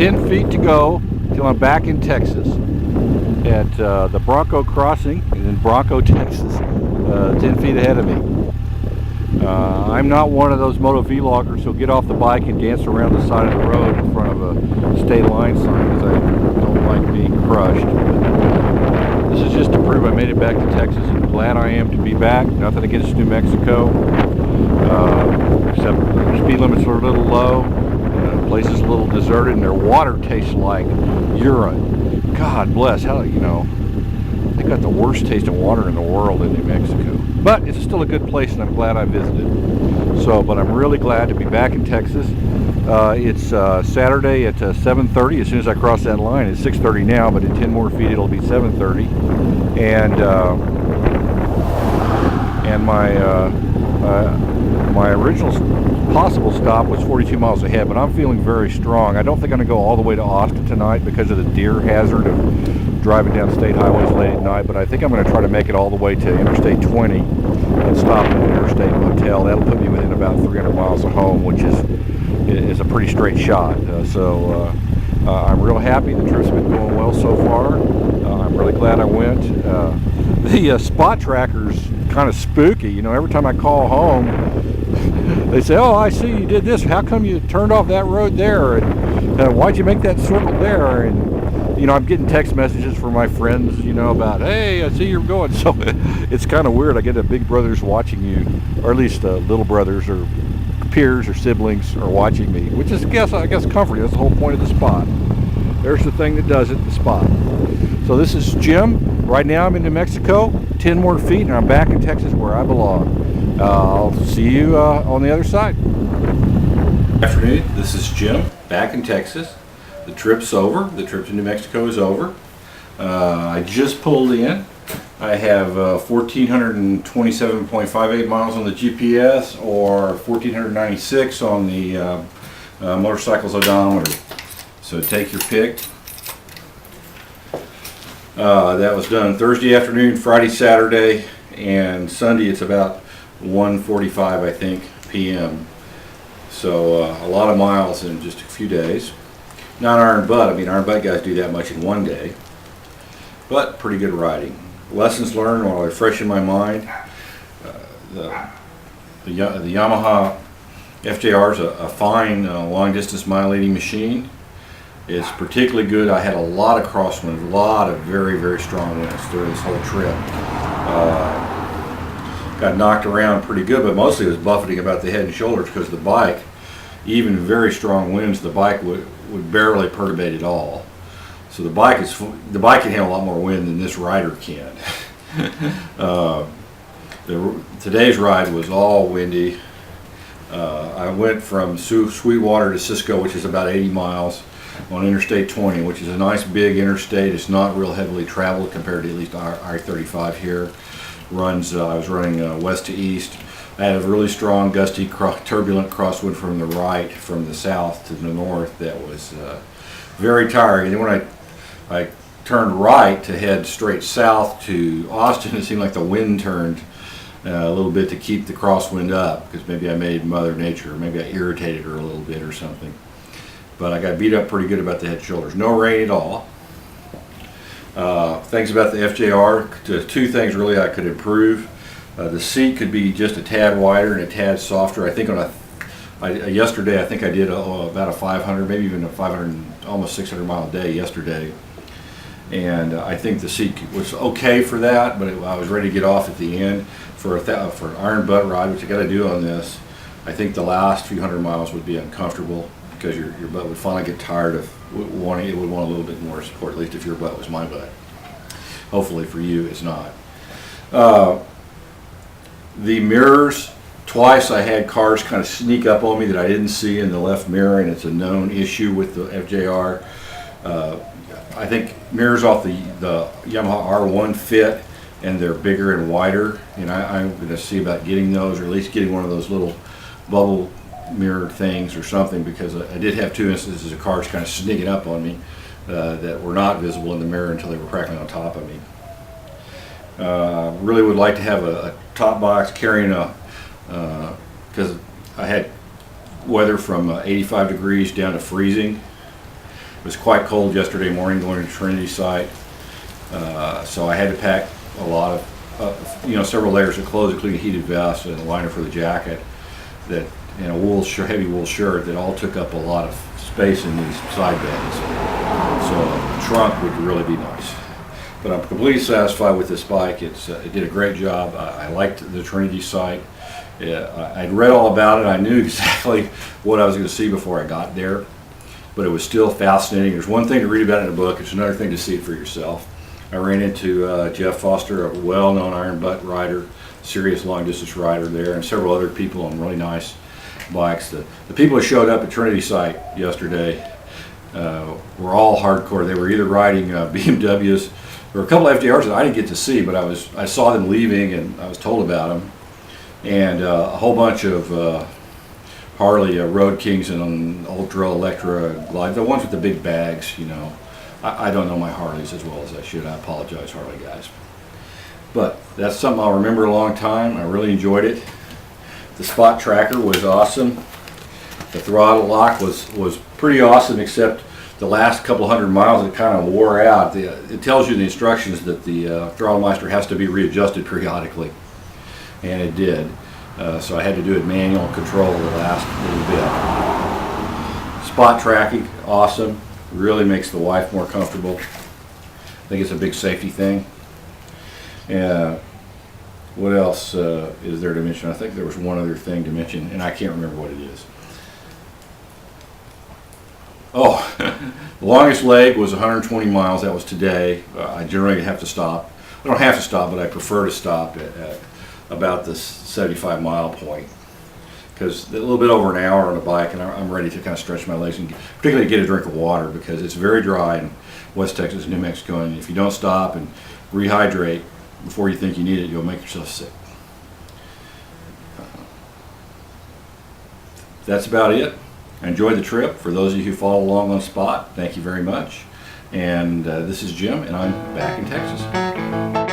10 feet to go till I'm back in Texas at the Bronco crossing in Bronco, Texas, 10 feet ahead of me. I'm not one of those moto vloggers who'll get off the bike and dance around the side of the road in front of a state line sign because I don't like being crushed. But this is just to prove I made it back to Texas, and glad I am to be back. Nothing against New Mexico, except the speed limits are a little low, the place is a little deserted, and their water tastes like urine. God bless, how, you know, they got the worst tasting water in the world in New Mexico. But it's still a good place, and I'm glad I visited. But I'm really glad to be back in Texas. It's Saturday at 7:30. As soon as I cross that line, it's 6:30 now, but in 10 more feet it'll be 7:30. And my original possible stop was 42 miles ahead, but I'm feeling very strong. I don't think I'm going to go all the way to Austin tonight because of the deer hazard of driving down state highways late at night, but I think I'm going to try to make it all the way to Interstate 20 and stop in an interstate motel. That'll put me within about 300 miles of home, which is a pretty straight shot. I'm real happy. The trip's been going well so far. I'm really glad I went. The spot tracker's kind of spooky. You know, every time I call home, they say, "Oh, I see you did this. How come you turned off that road there? And why'd you make that circle there?" And you know, I'm getting text messages from my friends, you know, about, "Hey, I see you're going." So it's kind of weird. I get a big brother's watching you, or at least little brothers or peers or siblings are watching me, which is, I guess, comforting. That's the whole point of the spot. There's the thing that does it, the spot. So this is Jim. Right now I'm in New Mexico, 10 more feet, and I'm back in Texas where I belong. I'll see you on the other side. Good afternoon. This is Jim, back in Texas. The trip's over. The trip to New Mexico is over. I just pulled in. I have 1,427.58 miles on the GPS, or 1,496 on the motorcycle's odometer. So take your pick. That was done Thursday afternoon, Friday, Saturday, and Sunday it's about 1:45, I think, p.m. So a lot of miles in just a few days. Not iron butt. I mean, iron butt guys do that much in one day, but pretty good riding. Lessons learned while I refresh in my mind. The Yamaha FJR is a fine long distance mile leading machine. It's particularly good. I had a lot of crosswinds, a lot of very, very strong winds through this whole trip. Got knocked around pretty good, but mostly it was buffeting about the head and shoulders because the bike, even very strong winds, the bike would barely perturbate at all. So the bike can handle a lot more wind than this rider can. Today's ride was all windy. I went from Sweetwater to Cisco, which is about 80 miles, on Interstate 20, which is a nice big interstate. It's not real heavily traveled compared to at least I-35 here. I was running west to east. I had a really strong, gusty, turbulent crosswind from the right, from the south to the north, that was very tiring. And then when I turned right to head straight south to Austin, it seemed like the wind turned a little bit to keep the crosswind up, because maybe I made Mother Nature, or maybe I irritated her a little bit or something. But I got beat up pretty good about the head and shoulders. No rain at all. Things about the FJR, two things really I could improve. The seat could be just a tad wider and a tad softer. I think yesterday I think I did about a 500, maybe even a 500, almost 600 mile day yesterday. And I think the seat was okay for that, but I was ready to get off at the end for an iron butt ride, which I got to do on this. I think the last few hundred miles would be uncomfortable because your butt would finally get tired of wanting. It would want a little bit more support, at least if your butt was my butt. Hopefully for you, it's not. The mirrors, twice I had cars kind of sneak up on me that I didn't see in the left mirror, and it's a known issue with the FJR. I think mirrors off the Yamaha R1 fit, and they're bigger and wider, and I'm going to see about getting those, or at least getting one of those little bubble mirror things or something, because I did have two instances of cars kind of sneaking up on me that were not visible in the mirror until they were practically on top of me. Really would like to have a top box carrying because I had weather from 85 degrees down to freezing, It was quite cold yesterday morning going to Trinity Site, so I had to pack a lot of, several layers of clothes, including a heated vest and a liner for the jacket, that and a heavy wool shirt that all took up a lot of space in these side beds. So a trunk would really be nice. But I'm completely satisfied with this bike. It did a great job. I liked the Trinity Site. I'd read all about it. I knew exactly what I was going to see before I got there, but it was still fascinating. There's one thing to read about it in a book. It's another thing to see it for yourself. I ran into Jeff Foster, a well-known iron butt rider, serious long-distance rider there, and several other people on really nice bikes. The people who showed up at Trinity Site yesterday were all hardcore. They were either riding BMWs. There were a couple of FDRs that I didn't get to see, but I saw them leaving, and I was told about them. And a whole bunch of Harley Road Kings and Ultra, Electra, Glide, the ones with the big bags, I don't know my Harleys as well as I should. I apologize, Harley guys. But that's something I'll remember a long time. I really enjoyed it. The spot tracker was awesome. The throttle lock was pretty awesome, except the last couple hundred miles it kind of wore out. It tells you in the instructions that the throttle meister has to be readjusted periodically, and it did. So I had to do it manual control the last little bit. Spot tracking, awesome. Really makes the wife more comfortable. I think it's a big safety thing. What else is there to mention? I think there was one other thing to mention, and I can't remember what it is. Oh, the longest leg was 120 miles. That was today. I generally have to stop. I don't have to stop, but I prefer to stop at about the 75-mile point, because a little bit over an hour on a bike, and I'm ready to kind of stretch my legs and particularly get a drink of water, because it's very dry in West Texas and New Mexico, and if you don't stop and rehydrate before you think you need it, you'll make yourself sick. That's about it. Enjoy the trip. For those of you who follow along on Spot, thank you very much. And this is Jim, and I'm back in Texas.